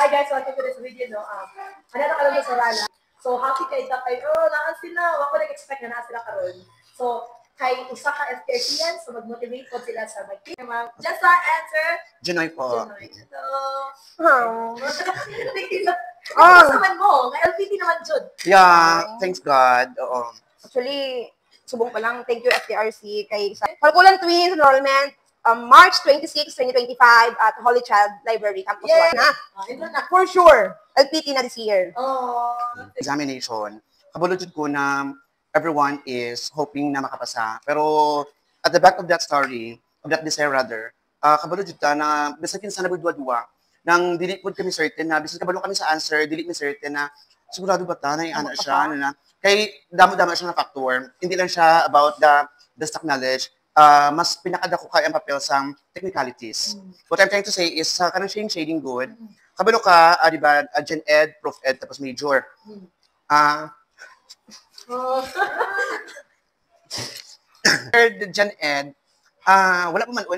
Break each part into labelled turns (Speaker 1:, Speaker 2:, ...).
Speaker 1: Hi guys, welcome to this video. No? Ano na karon sa Rala? So, happy kayo kayo. Naan sila. Wako nag-expect na sila karon. So, kay usa ka FTRC yan, so mag-motivate po sila sa mag-team. Just answer.
Speaker 2: Janoy po.
Speaker 1: Janoy. Hello. Oh, naman mo. May LPT naman, Jud.
Speaker 2: Yeah, thanks God. Oo.
Speaker 3: Actually, subong pa lang. Thank you, FTRC. Kay Kalkulan Twins Enrollment, March 26, 2025 at Holy Child Library, Campus 1 na.
Speaker 1: Ito na.
Speaker 3: For sure. LPT na this year.
Speaker 1: Oh.
Speaker 2: Examination. Kabulod ko na everyone is hoping na makapasa. Pero at the back of that story, of that desire rather, kabulod ka na bisakin sa nabudwa-dwa, nang dili po kami certain na, bisan kabalo kami sa answer, dili mi certain na, sigurado ba ta na yung ano siya, ano na. Kay damo-damo siya na factor. Hindi lang siya about the stock knowledge. Mas pinakadako kay ang papel sa technicalities. What I'm trying to say is, sa kanang shading good, kabalo ka, di ba, Gen Ed, Prof Ed, tapos Major. The Gen Ed, wala pa man,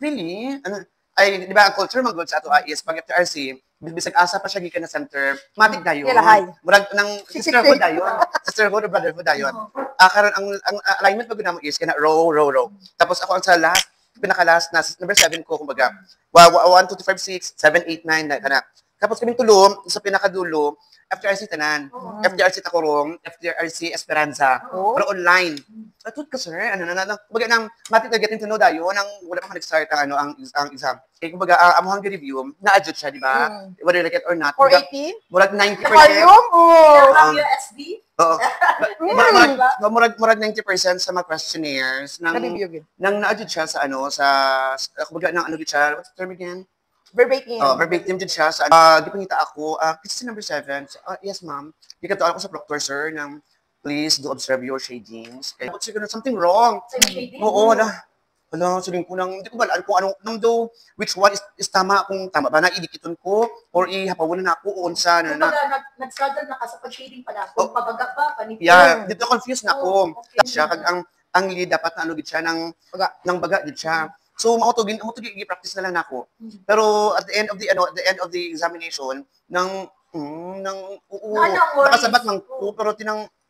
Speaker 2: really? Ano, ay, di ba, ang culture mag sa ato is, pag FTRC, bisag asa pa siya gikan na center, matik dayon. Murag ng sisterhood dayon. Sisterhood or brotherhood dayon. Karon ang alignment pag namo is kana row. Tapos ako ang sa last, pinaka-last na number 7 ko kumbaga. 1 2 3 5 6 7 8 9 na kana. Tapos kaming tulo sa pinakadulo, FTRC tanan. FTRC Tacorong, FTRC Esperanza. Pero online. Atut ka sir, ano na kumbaga nang matik na getting to know dayon ang wala pa nag-start ang exam. Kaya kumbaga amuhang review, na-adjust siya, di ba? Whether like it or not.
Speaker 3: 480?
Speaker 2: Murag 90%.
Speaker 1: Ang USD?
Speaker 2: Oo. Murag 90% sa mga questionnaires nang na-adjust siya sa kumbaga nang ano gid siya, what's the term again?
Speaker 3: Verbatim.
Speaker 2: Verbatim din siya sa gipangita ako, kasi number 7. Yes, ma'am. Gikato ako sa proctor, sir, nang please do observe your shadings. Kaya siguro something wrong. Oo, wala, sabihin ko nang, hindi ko ba alam kung anong, which one is tama, kung tama ba na idikiton ko, or ihapawalan na ako, o unsa,
Speaker 1: na. Nag-struggle na ka sa pag-shading pala, kung pabagak ba, panipin.
Speaker 2: Yeah, dito confused na ako. Siya, kag ang lead, dapat na ano gid siya, ng baga gid siya. So, mautugin, i-practice na lang ako. Pero, at the end of the examination, nakasabat ng ko, pero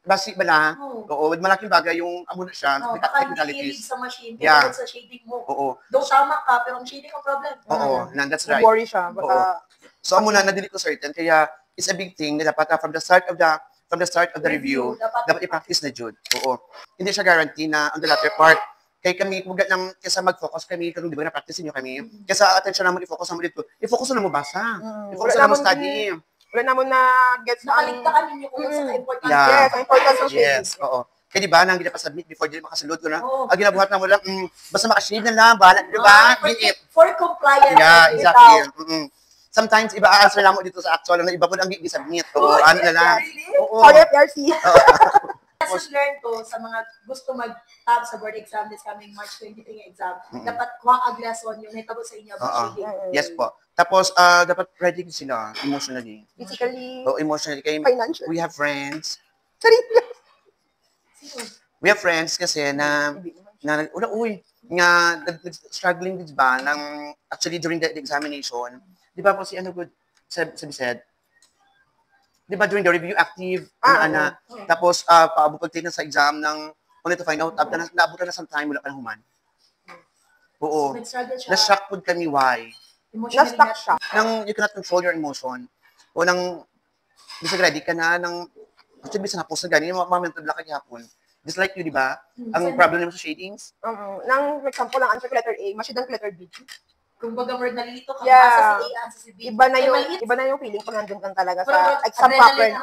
Speaker 2: basi bala. Oo, malaking bagay yung amo na siya.
Speaker 1: Baka hindi sa machine, pero sa shading mo.
Speaker 2: Oo.
Speaker 1: Though tama ka, pero ang shading ang problem.
Speaker 2: Oo, that's right.
Speaker 3: Worry siya. Baka...
Speaker 2: So, amo na, nadili ko certain. Kaya, it's a big thing na dapat from the start of the review, dapat i-practice na jud. Oo. Hindi siya guarantee na on the latter part. Kaya kami, kaysa mag-focus kami, di ba na-practice niyo kami? Kaysa attention naman, i-focus naman dito. I-focus na mo basa. I-focus na mo study.
Speaker 3: Wala naman na gets
Speaker 1: nakaligtaan ninyo kung sa importance.
Speaker 3: Yes, ang importance ng shading.
Speaker 2: Yes, oo. Kaya di ba, nang ginapasubmit before di makasulod ko na, ginabuhat na mo lang, basta makashade na lang, bahala, di ba?
Speaker 1: For compliance.
Speaker 2: Yeah, exactly. Sometimes, iba answer lang mo dito sa actual, iba po lang i-submit. Oo, ano na lang.
Speaker 3: Sorry, FRC.
Speaker 1: Lessons learned ko sa mga gusto mag-tab sa board exam this coming March 23 exam, dapat kuha ang lesson yung nitabo sa inyo about shading.
Speaker 2: Yes po. Tapos, dapat ready sila emotionally.
Speaker 3: Physically.
Speaker 2: Emotionally. Kaya
Speaker 3: financially.
Speaker 2: We have friends.
Speaker 1: Sino?
Speaker 2: We have friends kasi na struggling din ba, actually during the examination, di ba po si ano good, said, di ba during the review active, tapos paabot na sa exam only to find out, naabutan na some time, wala pa na human. Oo. Na-shock po kami, why?
Speaker 3: Na-stuck siya.
Speaker 2: You cannot control your emotion. O bisa ready ka na, actually, bisa na-post na gani, mental block hapon. Just like you, di ba? Ang problem mo sa shadings?
Speaker 3: For example, ang answer ko letter A, masyadong letter B.
Speaker 1: Kung baga word nalilito ka, sa A, answer si B.
Speaker 3: Iba na yung feeling kung nandun kang talaga sa exam pattern.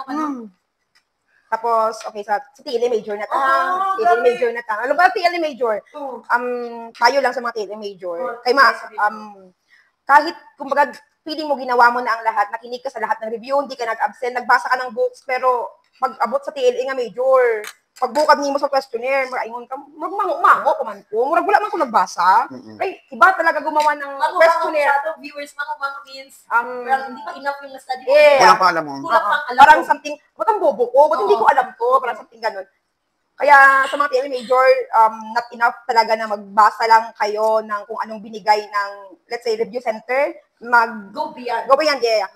Speaker 3: Tapos, okay, sa TLE major na TLE major na Ano ba TLE major? Tayo lang sa mga TLE major. Kaya kahit, kumbaga, feeling mo ginawa mo na ang lahat, nakinig ka sa lahat ng review, hindi ka nag-absent, nagbasa ka ng books, pero pag-abot sa TLE nga major, pagbukad mo sa questionnaire, maraingon ka, magmango ka man ko, murag wala man ko nagbasa. Ay, iba talaga gumawa ng questionnaire.
Speaker 1: Viewers, mango means, hindi pa enough yung na-study mo.
Speaker 2: Kulang pa alam mo.
Speaker 3: Parang something, ba't ang bobo ko? Ba't hindi ko alam to? Parang something ganun. Kaya sa mga TLE major, not enough talaga na magbasa lang kayo ng kung anong binigay ng, let's say, review center.
Speaker 1: Go beyond.
Speaker 3: Go beyond, yeah.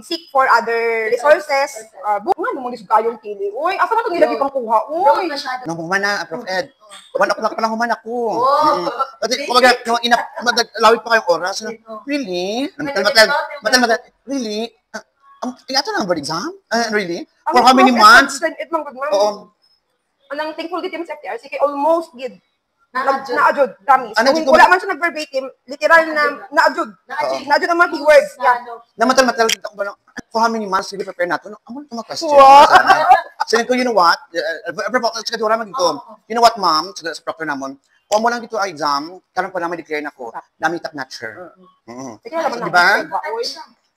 Speaker 3: seek for other resources. Nga naman gusto kayong pili. Uy, asa ba ito nilagi pang kuha? Uy!
Speaker 2: Nung humana, Prof. Ed. 1 o'clock pa lang humana ko.
Speaker 1: Oh.
Speaker 2: Kasi, kumbaga, yung lawit pa kayong oras. Really? Matal. Really? Ito na ang board exam? Really? For how many months? Oo.
Speaker 3: Anong thankful dito sa FTRC kay almost gid
Speaker 1: Na-adjud.
Speaker 3: promise. Wala man siya nag-verbatim, literal na na-adjud. Na-adjud ang mga keywords.
Speaker 2: Namatal ako ba for how many months sige prepare nato? Amo na question.
Speaker 3: Wow.
Speaker 2: Sabi ko, you know what? Siguro man dito. You know what, ma'am? Sa proctor namon. Kung mo lang dito ang exam, karon pa naman declare nako. Nami top notcher.
Speaker 3: Di
Speaker 2: ba?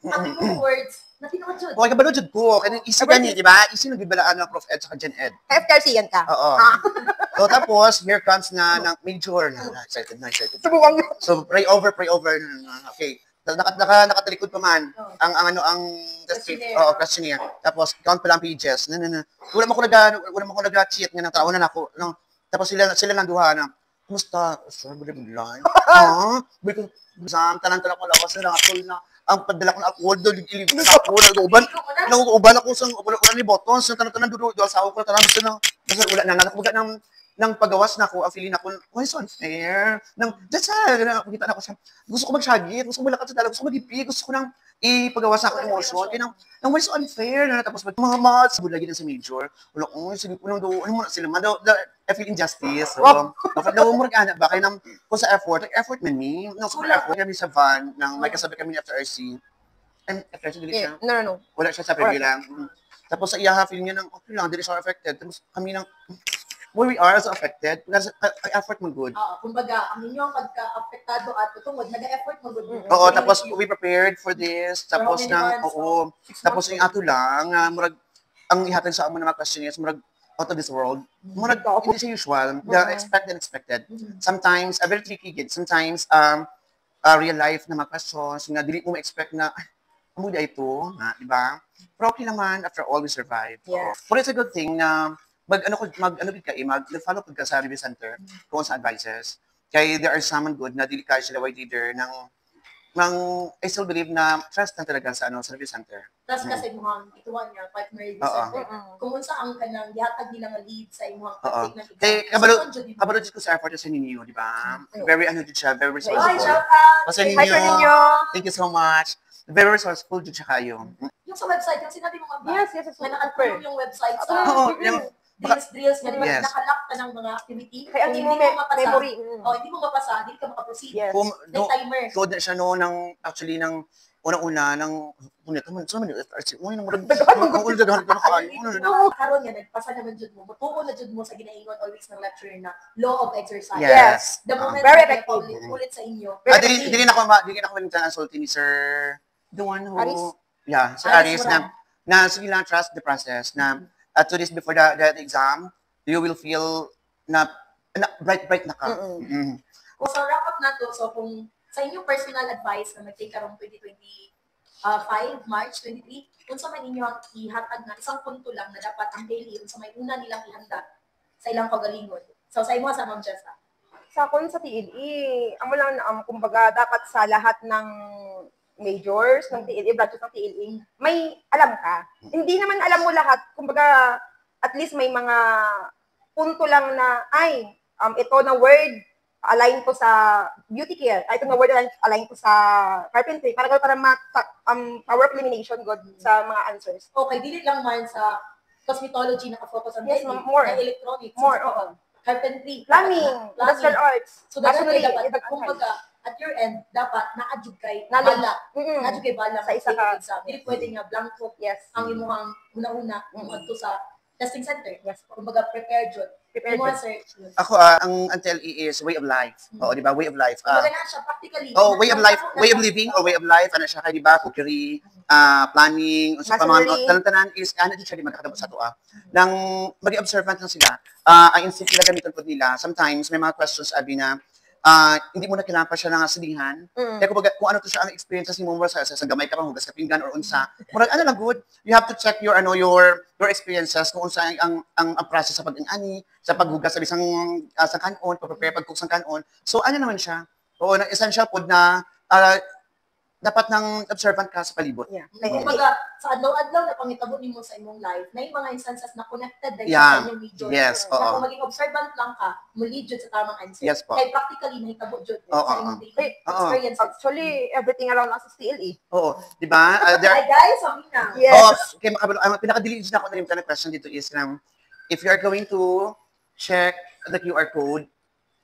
Speaker 1: Ang words na tinakajud.
Speaker 2: Okay, kabalo jud ko. Kaya easy gani, di ba? Easy nagbibalaan ng Prof. Ed sa Gen Ed.
Speaker 3: FTRC yan ka.
Speaker 2: Oo. So tapos, here comes na ng major. Excited.
Speaker 3: Subukan mo.
Speaker 2: So pray over. Okay. Nakatalikod pa man ang questionnaire. Tapos count pa lang pages. Wala mo ko nag-cheat nga nang tao na nako. Tapos sila nang duha na. Kumusta? Sir, good line. Biko tanan ko lawas na atol na. Ang padala ko na alcohol do ilig na ako nag-uban ako sa wala ni buttons tanan do asawa ko tanan basta wala na nakabuga ng pagawas na ako ang feeling ako why so unfair that's nakita na ko siya gusto ko magsagit gusto ko malakat sa dalaga gusto ko magipig gusto ko nang ipagawas ako ng emotion kaya nang why so unfair na tapos mga maths bulagi na sa major wala ko sige ko nang do ano mo na sila man I feel injustice daw mo ana ba kay nang kung sa effort man me no so effort kami sa van nang may kasabi kami ni FTRC FTRC dili siya
Speaker 3: No.
Speaker 2: wala siya sa preview lang tapos sa iyaha feeling niya nang okay lang dili siya affected tapos kami nang where we are as affected because effort mo good
Speaker 1: kumbaga ang inyong pagka-apektado at tungod nag-effort mo good
Speaker 2: oo tapos we prepared for this tapos nang tapos yung ato lang murag ang ihatag sa amo na mga questionnaires murag out of this world. Murag hindi siya usual. The expected. Sometimes, very tricky gid. Sometimes, real life na mga questions na dili mo ma-expect na, amo da ito, di ba? Pero okay naman, after all, we survived.
Speaker 3: Yes.
Speaker 2: But it's a good thing na mag-follow ka sa review center kung sa advices. Kaya there are some good na dili ka sila white leader I still believe na trust na talaga sa review center.
Speaker 1: Tapos kasi mukhang ituan niya, partner review center. Kung unsa ang kanang gihatag nila nga lead sa imong pag-take ng exam.
Speaker 2: Kabalo ko sa effort sa ninyo, di ba? Very siya, very resourceful.
Speaker 1: Hi, shout out!
Speaker 3: Hi, sir ninyo!
Speaker 2: Thank you so much. Very resourceful dito siya kayo.
Speaker 1: Yung sa website, yung sinabi mo ba?
Speaker 3: Yes.
Speaker 1: May nakatulong yung website sa drills nga, di ba? Nakalock ka ng mga activity.
Speaker 3: Kaya
Speaker 1: Kung
Speaker 3: hindi
Speaker 1: hindi
Speaker 3: mo
Speaker 1: mo mapasa,
Speaker 3: memory.
Speaker 1: hindi mo mapasa, hindi ka makaproceed.
Speaker 3: Yes.
Speaker 1: May timer.
Speaker 2: Code na siya actually ng unang-una ng so man FTRC nang
Speaker 1: karon nga nagpasa naman jud mo mutuo na jud mo sa ginaingon always ng lecturer na law of exercise.
Speaker 2: Yes.
Speaker 1: The moment
Speaker 3: Very
Speaker 1: na
Speaker 3: effective.
Speaker 1: ulit sa inyo.
Speaker 2: Dili na ko minsan insulting ni Sir the one who Sir Aris na sige lang trust the process na 2 days before the exam you will feel na bright na ka.
Speaker 1: Kung sa wrap up na to, so kung sa inyong personal advice na mag-take karong 2025, March 23, kung sa man inyo ang ihatag na isang punto lang na dapat ang daily, kung sa may una nilang ihanda sa ilang kagalingon. So sa imo sa Ma'am Jessa.
Speaker 3: Sa akon sa TLE, amo lang kumbaga dapat sa lahat ng majors ng TLE, branches ng TLE, may alam ka. Hindi naman alam mo lahat, kumbaga at least may mga punto lang na ito na word align ko sa beauty care. Ito na word align ko sa carpentry. Para power of elimination good sa mga answers.
Speaker 1: Okay, dili lang man sa cosmetology naka-focus on
Speaker 3: more.
Speaker 1: Electronics.
Speaker 3: More,
Speaker 1: carpentry.
Speaker 3: Plumbing. Industrial arts.
Speaker 1: So, dapat kumbaga, at your end, dapat na-adjud kay bala. Na-adjud kay bala
Speaker 3: sa isa ka.
Speaker 1: Hindi pwede nga blanco.
Speaker 3: Yes.
Speaker 1: Ang imuhang una-una, to sa testing center.
Speaker 3: Yes.
Speaker 1: Kumbaga, prepare jud.
Speaker 2: Ako, ang TLE is way of life. Oo, di ba? Way of life.
Speaker 1: Kumbaga na siya, practically.
Speaker 2: Way of life. Way of living or way of life. Ano siya kay, di ba? Cookery, planning, so tanan is, di siya di magkakatapos sa ito. Nang maging observant lang sila, ang instinct nila gamitin po nila, sometimes may mga questions sabi na, hindi mo na kailangan pa siya ng asilihan. Kaya kung ano to siya ang experience sa mo sa gamay ka pang hugas ka pinggan or unsa. Murag ano lang good. You have to check your experiences kung unsa ang process sa pag-ani, sa paghugas sa bisang sa kanon, pag-prepare pag-cook sa kanon. So ano naman siya? Oo, na essential food na dapat nang observant ka sa palibot.
Speaker 3: Yeah.
Speaker 1: Kumbaga, sa adlaw-adlaw na pangitabo nimo sa imong life, may mga instances na connected dahil
Speaker 2: Yeah.
Speaker 1: sa inyong major.
Speaker 2: Yes,
Speaker 1: Na
Speaker 2: oo.
Speaker 1: kung maging observant lang ka, muli jud sa tamang answer.
Speaker 2: Yes po.
Speaker 1: Kaya practically, mahitabo jud
Speaker 2: Oo,
Speaker 1: sa imong daily
Speaker 2: Oo.
Speaker 1: experiences.
Speaker 3: Actually, everything around us is TLE.
Speaker 2: Oo, di ba?
Speaker 1: Hi guys, Amina.
Speaker 3: Yes.
Speaker 2: Okay, ang pinaka-delete na ako na question dito is if you are going to check the QR code,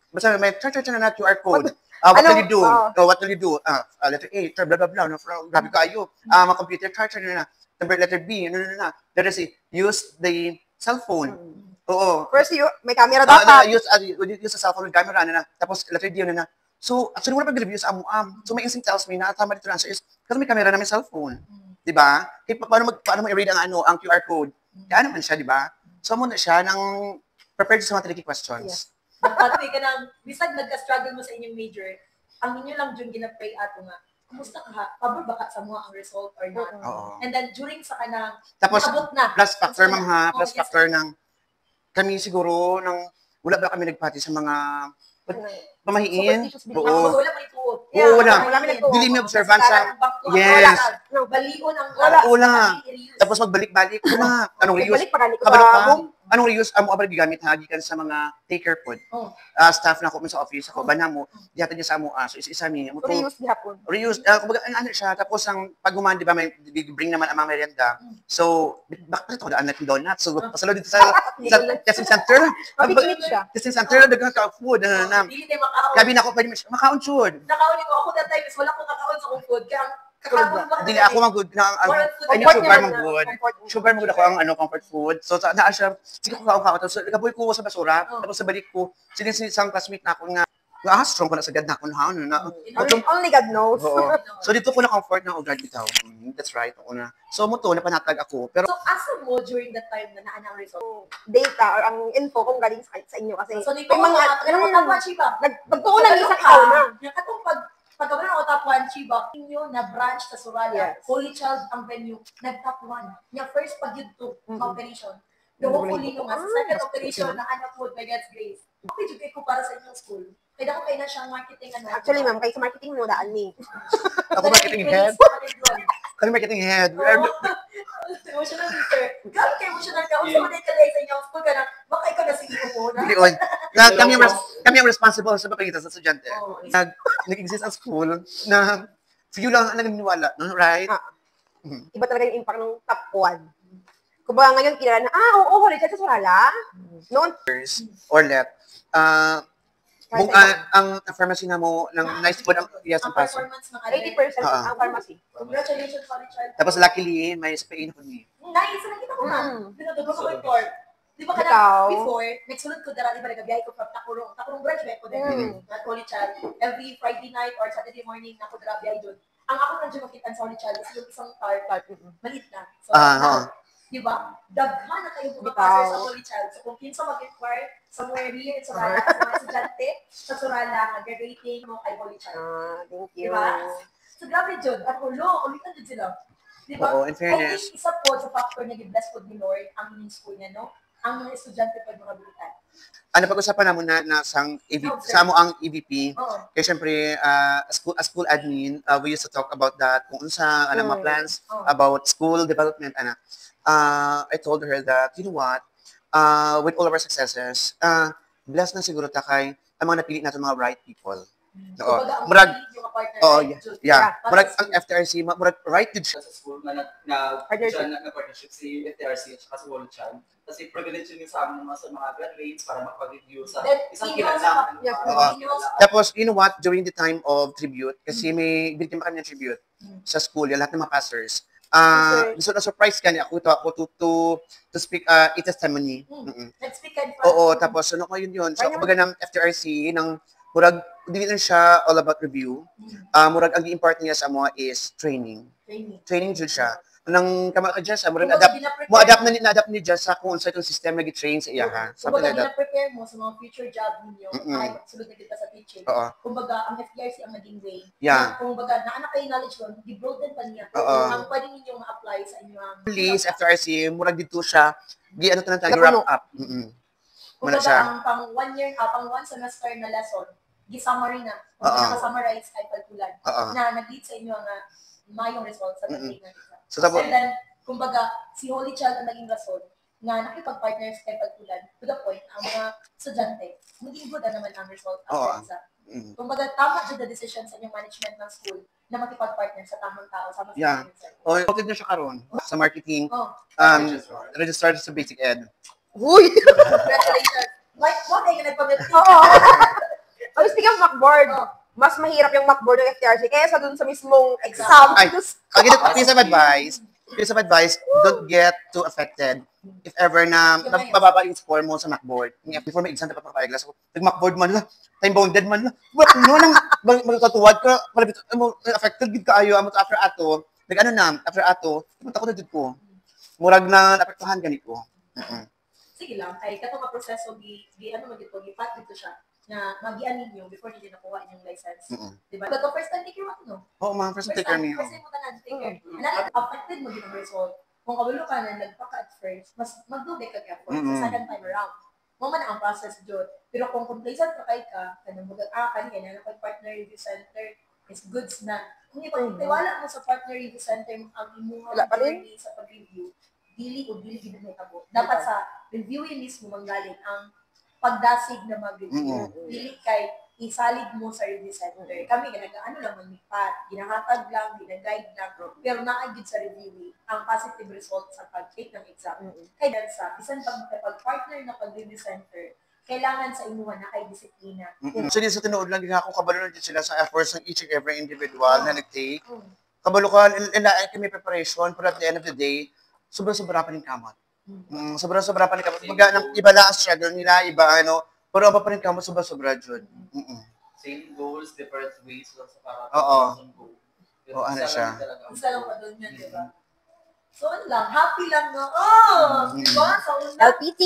Speaker 2: basta may charge na QR code. What will you do? What will you do? Letter A, blah, blah, blah. No, grabe kayo. Mga computer charger na. Letter B, Letter C, use the cellphone. Oo.
Speaker 3: First, may camera dapat.
Speaker 2: Use a cellphone with camera na. Tapos letter D na. So, actually, wala pag-review sa So, my instinct tells me na tama dito na answer is kasi may camera na may cellphone. Di ba? Paano ma-read ang QR code? Kaya naman siya, di ba? So, muna siya ng prepared sa mga tricky questions.
Speaker 1: Pati ka nang, bisag nagka-struggle mo sa inyong major, ang inyo lang dyan ginapray ato nga, kumusta ka ha? Pabor ba ka sa mga ang result or not?
Speaker 2: Oo.
Speaker 1: And then, during sa kanang,
Speaker 2: Tapos,
Speaker 1: abot na.
Speaker 2: plus factor, ma'am ha,
Speaker 1: Oh,
Speaker 2: plus
Speaker 1: yes,
Speaker 2: factor ng, kami siguro, wala ba kami nagpati sa mga, pamahiin?
Speaker 3: Superstitious
Speaker 1: Ako,
Speaker 2: Oo.
Speaker 1: wala may tuot.
Speaker 2: Oo, wala.
Speaker 3: Wala may nagtuot.
Speaker 2: Dili may observance sa,
Speaker 1: Yes.
Speaker 2: Yes.
Speaker 1: Balion ang
Speaker 2: Wala. Tapos magbalik-balik, wala. Anong reuse?
Speaker 3: Balik pa ganito
Speaker 2: Kabalo ka?
Speaker 3: bagong.
Speaker 2: Anong reuse? Amo abang gigamit ha, gikan sa mga taker pod.
Speaker 1: Oh.
Speaker 2: Staff na ako sa office, ako, bana mo, dihatod niya sa amo, so isa-isa mi.
Speaker 3: Reuse gihapon.
Speaker 2: Reuse, kumbaga, ano siya, tapos ang pag-uman, di ba, may bring naman ang mga merienda. So, bakit ito, daan natin donuts? So, pasalo dito sa testing center.
Speaker 3: Mabit-init siya.
Speaker 2: Testing center, dagang ka-food,
Speaker 1: Dili tayo makaon.
Speaker 2: Gabi na ako, pwede makaon chud.
Speaker 1: Nakaunin ko ako that time is wala ko kakaon sa kong food. Kaya kakabon ba?
Speaker 2: Dili ako mag-good na, ay, sugar mag-good. Sugar mag-good ako ang comfort food. So, naa siya, sige ko kaon. Tapos, nagaboy ko sa basura. Tapos, sa balik ko, isang classmate na ako nga, strong ko na sagad na ako na.
Speaker 3: Only God knows.
Speaker 2: Oo. So, dito ko na-comfort na, guard bitaw. That's right. Ako na. So, muto, napanatag ako. Pero,
Speaker 1: So, asa mo during that time na naanang result?
Speaker 3: Data or ang info kung galing sa inyo kasi
Speaker 1: So, di
Speaker 3: may
Speaker 1: ba
Speaker 3: mga
Speaker 1: tapwan, Chiba?
Speaker 3: nagtuunan isa ikaw na.
Speaker 1: Katong pagkabala ng tapwan, Chiba, inyo na branch sa Soraya,
Speaker 3: Yes.
Speaker 1: Holy Child ang venue, nag-top 1. Yung first pag-YouTube operation. The
Speaker 3: Mm-hmm.
Speaker 1: hopefully nung sa second operation na anak food by God's grace. Okay, jud ko para sa inyong school. Kaya ako kayo na siyang marketing
Speaker 3: Actually, ma'am, kayo sa marketing mo daan ni.
Speaker 2: ako marketing head. Kami marketing head.
Speaker 1: Emotional sister. Grabe kayo emotional ka. Unsa man ay kalay sa inyong school ka na, baka ikaw na sige mo na.
Speaker 2: Hindi, kami ang responsible sa pagkakita sa estudyante.
Speaker 1: Oo.
Speaker 2: Nag-exist ang school na few lang ang naniniwala, no? Right?
Speaker 3: Iba talaga yung impact ng top 1. Kumbaga ngayon, kilala na, oo, Holy Child sa Sorala. Noon,
Speaker 2: Or let. Ang pharmacy na mo, ng nice food, ang yes,
Speaker 1: Ang
Speaker 2: ang paso.
Speaker 1: performance ng
Speaker 3: 80% ang pharmacy.
Speaker 1: Congratulations, Holy Child.
Speaker 2: Tapos luckily, may SPA na po niya.
Speaker 1: Nice, nakita ko na. Pinatubo ko report. Di ba ka
Speaker 3: Ikaw?
Speaker 1: na, before, nagsulod ko dara, di ba nagabiyahe ko from Takurong branch, ba ko din, at Holy Child. Every Friday night or Saturday morning, na ko dara biyahe doon. Ang ako na dyan makita sa Holy Child is yung isang car, maliit na. So, di ba? Daghan na kayo bumapasok sa Holy Child. So, kung kinsa mag-inquire, somewhere here in Sorala, sa mga estudyante, sa Sorala, nag-rating mo kay Holy Child.
Speaker 3: Thank
Speaker 1: Di
Speaker 3: you.
Speaker 1: ba? So, grabe dyan. At ulitan dyan sila. Di ba?
Speaker 2: Oo, in fairness.
Speaker 1: I think isa po sa factor na gi-bless po ni Lord ang inyong school niya, no? Ang mga estudyante pa mga bulitan.
Speaker 2: Ano, pag-usapan naman na sa mo ang EVP,
Speaker 1: Oo.
Speaker 2: kaya syempre, as school admin, we used to talk about that, kung sa mga plans about school development, I told her that, you know what, with all of our successes, blessed na siguro ta kay ang mga napili natin mga right people. Oo. Murag, murag ang FTRC, murag right did siya.
Speaker 4: Sa school na partnership si FTRC at sa World Child. Kasi privilege yun sa amin sa mga graduates para makapag-review sa isang kilalang.
Speaker 2: Tapos, you know what, during the time of tribute, kasi may bigyan kami ng tribute sa school, yung lahat ng mga pastors. Gusto na surprise ka niya ako to speak a testimony.
Speaker 1: Nag-speak ka
Speaker 2: Oo, tapos ano ko yun. So, kumbaga ng FTRC, ng murag, hindi lang siya all about review. Murag, ang i-impart niya sa mga is training. Training dyan siya. Nang kama ka dyan sa, murag, na-adapt ni dyan sa kung sa itong system na gi-train sa iya, ha? Something like that.
Speaker 1: prepare mo sa mga future job ninyo, ay sulod na kita sa teaching.
Speaker 2: Oo.
Speaker 1: Kumbaga, ang FTRC ang naging way.
Speaker 2: Yeah.
Speaker 1: Kumbaga, naanak kayo knowledge doon, di-broaden pa niya.
Speaker 2: Oo.
Speaker 1: Ang pwede ninyong ma-apply sa inyong...
Speaker 2: Please, FTRC, murag dito siya, ano tayo, wrap up. Muna
Speaker 1: Kumbaga,
Speaker 2: siya.
Speaker 1: ang pang 1 year, pang 1 semester na lesson, gi-summary na. Kung naka-summarize kay kalkulan na nag-lead sa inyo nga mayong result sa pag-take ng exam.
Speaker 2: So, tapos,
Speaker 1: And then, kumbaga, si Holy Child ang naging rason na nakipag-partner sa kay kalkulan to the point ang mga estudyante, maging good na naman ang result after exam. Kumbaga, tama dyan the decision sa inyong management ng school na makipag-partner sa tamang tao. Sama sa
Speaker 2: okay na siya karon sa marketing, registered sa basic ed.
Speaker 3: Uy!
Speaker 1: Congratulations! Like, what ay nagpag-meeting?
Speaker 3: Oo. Pag speaking of Macboard, mas mahirap yung Macboard ng FTRC kaysa dun sa mismong exam. Piece of advice, don't get too affected if ever na mababa yung score mo sa Macboard. Before may exam, dapat makapagla. So, nag-Macboard man, time-bounded man, ano nang magkatuwad ka, affected gid kaayo amot after ato, after ato, pumunta ko na dito ko. Murag na napektuhan ganito.
Speaker 1: Sige lang, kay katong proseso gipat dito siya na magian ninyo before niyo nakuha inyong license. Diba? But first time take your no?
Speaker 2: Oo, mga first time take me.
Speaker 1: First time mo tanan take care. And affected mo din ang result. Kung kabalo ka na nagpaka at first, mas magdugay ka effort sa second time around. Mo man ang process jud. Pero kung complacent ka kanang kanina na partner review center is goods na. Kung ipagtiwala mo sa partner review center ang imong journey sa pag-review, dili gid mo tabo. Dapat sa reviewing mismo manggaling ang pagdasig na mag-review. Dili kay isalig mo sa review center. Kami ano lang magnipat, ginahatag lang, ginaguide lang, pero naagid sa reviewing ang positive result sa pag-take ng exam. Kaya sa bisan pag makipag-partner na pag-review center, kailangan sa inuha na kay disiplina.
Speaker 2: Actually, sa tinuod lang din ako, kabalo na din sila sa efforts ng each and every individual na nag-take. Kabalo ka, ilaan kami preparation, but at the end of the day, sobra-sobra pa rin kamot. Sobra-sobra pa rin kamot. Iba lang ang struggle nila, iba pero apa pa rin kamot, sobra-sobra dyan.
Speaker 4: Same goals, different ways lang sa para
Speaker 2: Oo, ano siya.
Speaker 1: Isa lang pa doon yan, diba? So, ano lang, happy lang, no? Diba? Sa una,
Speaker 3: LPT!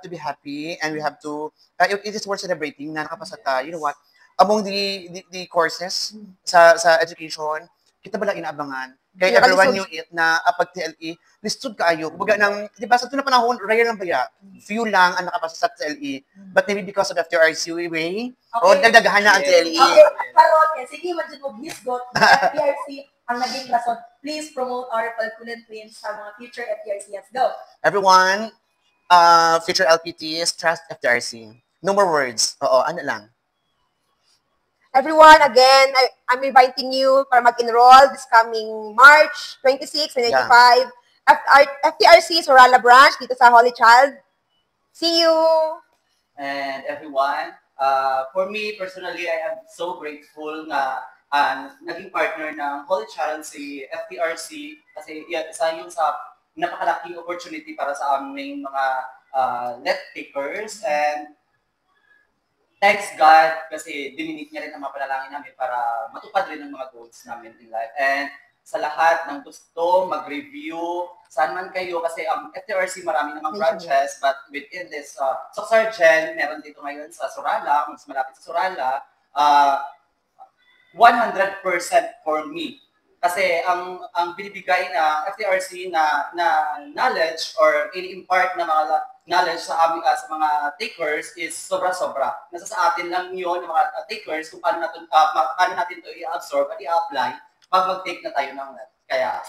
Speaker 2: To be happy, and we have to, it is worth celebrating na nakapasa you know what, among the courses sa education, kita ba lang inaabangan? Kaya everyone knew it na pag TLE, listed kaayo. Kumbaga di ba sa ito na panahon, rare lang ba ya? Few lang ang nakapasa sa TLE. But maybe because of FTRC way, nagdagahan na ang TLE.
Speaker 1: Karon, sige, man dyan mo gisgot, FTRC ang naging rason. Please promote our Falculan Twins sa mga future FTRC. Let's go!
Speaker 2: Everyone, future LPTs, trust FTRC. No more words. Ano lang.
Speaker 3: Everyone, again, I'm inviting you para mag-enroll this coming March 26, 2025. FTRC Sorala Branch dito sa Holy Child. See you!
Speaker 4: And everyone, for me personally, I am so grateful na naging partner ng Holy Child si FTRC kasi isa yun sa napakalaking opportunity para sa aming mga let takers, and thanks God kasi dininig niya rin ang mga panalangin namin para matupad rin ang mga goals namin in life. And sa lahat ng gusto mag-review, saan man kayo, kasi ang FTRC marami namang branches, but within this, Sargent, meron dito ngayon sa Sorala, mas malapit sa Sorala, 100% for me. Kasi ang binibigay na FTRC na knowledge or ini-impart na mga knowledge sa amin sa mga takers is sobra-sobra. Nasa sa atin lang yun, ng mga takers, kung paano natin ito i-absorb at i-apply pag mag-take na tayo ng net. Kaya,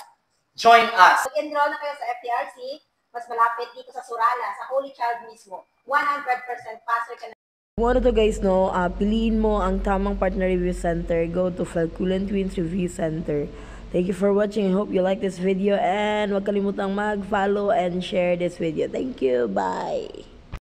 Speaker 4: join us!
Speaker 3: Mag-enroll na kayo sa FTRC, mas malapit dito sa Sorala, sa Holy Child mismo. 100% passer ka na.
Speaker 5: Kung ano to guys, no, piliin mo ang tamang partner review center. Go to Falculan Twins Review Center. Thank you for watching. I hope you like this video and huwag kalimutang mag-follow and share this video. Thank you. Bye!